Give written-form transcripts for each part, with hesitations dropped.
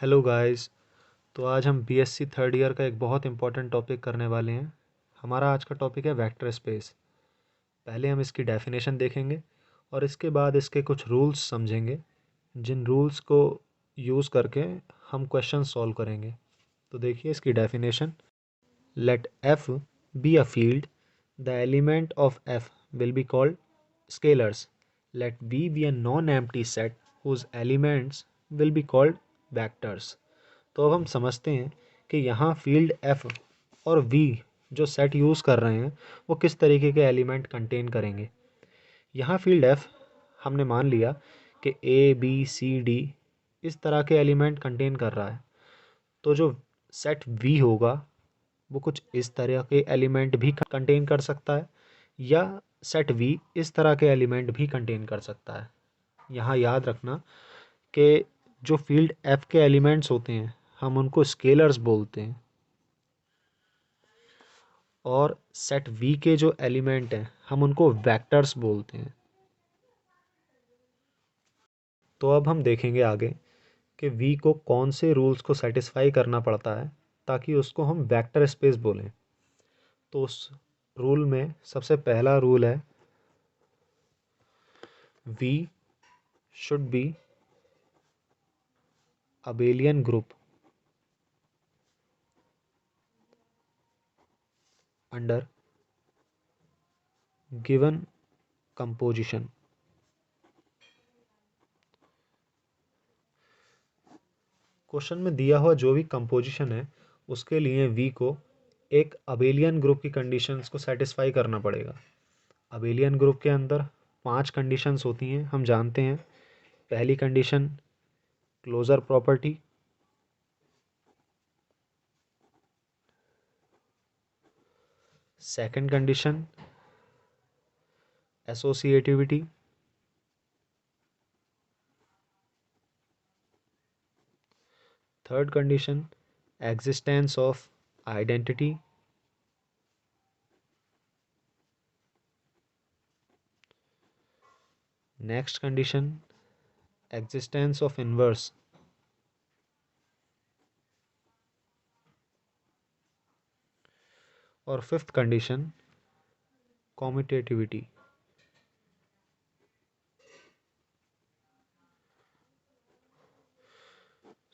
Hello guys. तो आज हम बीएससी थर्ड ईयर का एक बहुत इंपॉर्टेंट टॉपिक करने वाले हैं। हमारा आज का टॉपिक है वेक्टर स्पेस। पहले हम इसकी डेफिनेशन देखेंगे और इसके बाद इसके कुछ रूल्स समझेंगे, जिन रूल्स को यूज़ करके हम क्वेश्चन सॉल्व करेंगे। तो देखिए इसकी definition. Let F be a field, the element of F will be called scalars. Let B be a non empty set whose elements will be called vectors. तो अब हम समझते हैं कि यहाँ फील्ड एफ और वी जो सेट यूज़ कर रहे हैं वो किस तरीके के एलिमेंट कंटेन करेंगे। यहाँ फील्ड एफ हमने मान लिया कि ए बी सी डी इस तरह के एलिमेंट कंटेन कर रहा है, तो जो सेट वी होगा वो कुछ इस तरह के एलिमेंट भी कंटेन कर सकता है, या सेट वी इस तरह के एलिमेंट भी कंटेन कर सकता है। यहाँ याद रखना कि जो फील्ड एफ के एलिमेंट्स होते हैं हम उनको स्केलर्स बोलते हैं, और सेट वी के जो एलिमेंट हैं हम उनको वेक्टर्स बोलते हैं। तो अब हम देखेंगे आगे कि वी को कौन से रूल्स को सेटिस्फाई करना पड़ता है ताकि उसको हम वेक्टर स्पेस बोलें। तो उस रूल में सबसे पहला रूल है V should be abelian group under given composition. Question में दिया हुआ जो भी कंपोजिशन है उसके लिए वी को एक अबेलियन ग्रुप की कंडीशंस को सेटिस्फाई करना पड़ेगा। अबेलियन ग्रुप के अंदर 5 कंडीशंस होती हैं, हम जानते हैं। पहली condition closure property, second condition associativity, third condition existence of identity, next condition existence of inverse, और fifth condition commutativity.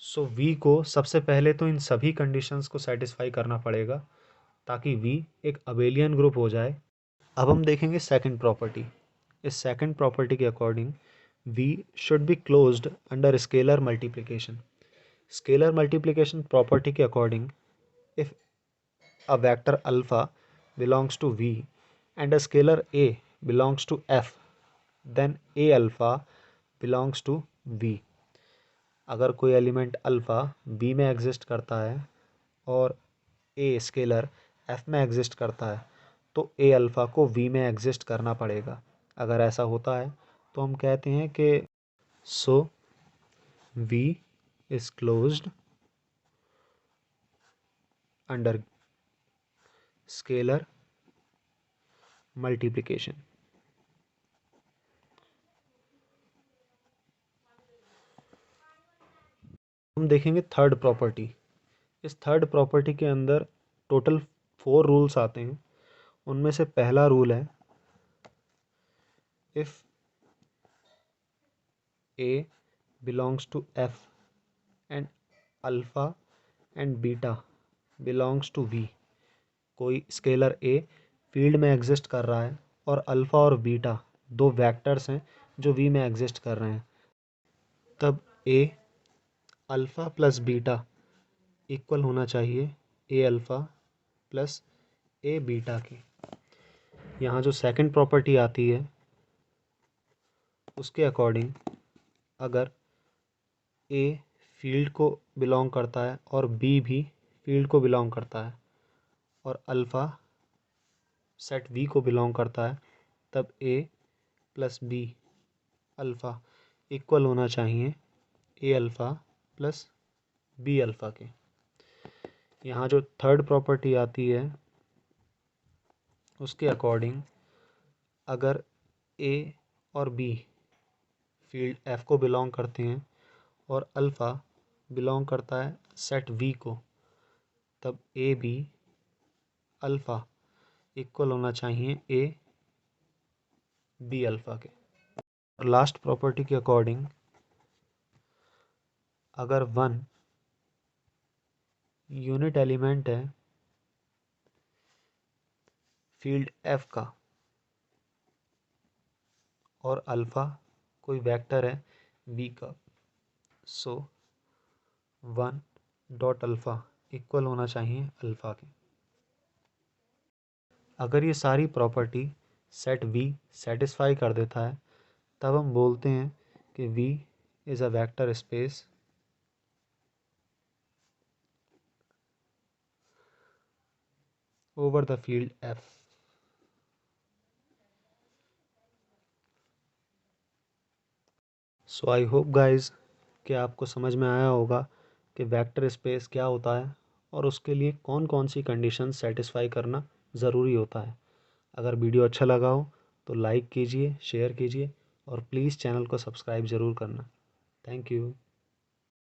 So V को सबसे पहले तो इन सभी कंडीशंस को सेटिस्फाई करना पड़ेगा ताकि वी एक अबेलियन ग्रुप हो जाए। अब हम देखेंगे सेकंड प्रॉपर्टी। इस सेकंड प्रॉपर्टी के according V should be closed under scalar multiplication. Scalar multiplication property के according if a vector alpha belongs to V and a scalar A belongs to F, then A alpha belongs to V। अगर कोई element alpha V में exist करता है और A scalar F में exist करता है तो A अल्फ़ा को V में एग्जिस्ट करना पड़ेगा। अगर ऐसा होता है तो हम कहते हैं कि सो V is closed under scalar multiplication. हम देखेंगे थर्ड प्रॉपर्टी। इस थर्ड प्रॉपर्टी के अंदर टोटल 4 रूल्स आते हैं। उनमें से पहला रूल है if a belongs to F and alpha and beta belongs to V. कोई स्केलर ए फील्ड में एग्जिस्ट कर रहा है और अल्फ़ा और बीटा दो वेक्टर्स हैं जो वी में एग्जिस्ट कर रहे हैं, तब ए अल्फ़ा प्लस बीटा इक्वल होना चाहिए ए अल्फ़ा प्लस ए बीटा के। यहाँ जो सेकंड प्रॉपर्टी आती है उसके अकॉर्डिंग अगर ए फील्ड को बिलोंग करता है और बी भी फील्ड को बिलोंग करता है और अल्फ़ा सेट वी को बिलोंग करता है, तब ए प्लस बी अल्फ़ा इक्वल होना चाहिए ए अल्फ़ा प्लस बी अल्फ़ा के। यहाँ जो थर्ड प्रॉपर्टी आती है उसके अकॉर्डिंग अगर ए और बी फील्ड एफ को बिलोंग करते हैं और अल्फ़ा बिलोंग करता है सेट वी को, तब ए बी अल्फ़ा इक्वल होना चाहिए ए बी अल्फ़ा के। और लास्ट प्रॉपर्टी के अकॉर्डिंग अगर 1 यूनिट एलिमेंट है फील्ड एफ का और अल्फ़ा कोई वेक्टर है वी का, सो 1 डॉट अल्फ़ा इक्वल होना चाहिए अल्फ़ा के। अगर ये सारी प्रॉपर्टी सेट वी सेटिस्फाई कर देता है तब हम बोलते हैं कि V is a vector space over the field F. So I hope guys कि आपको समझ में आया होगा कि वेक्टर स्पेस क्या होता है और उसके लिए कौन कौन सी कंडीशन सेटिस्फाई करना ज़रूरी होता है। अगर वीडियो अच्छा लगा हो तो लाइक कीजिए, शेयर कीजिए और प्लीज़ चैनल को सब्सक्राइब ज़रूर करना। Thank you.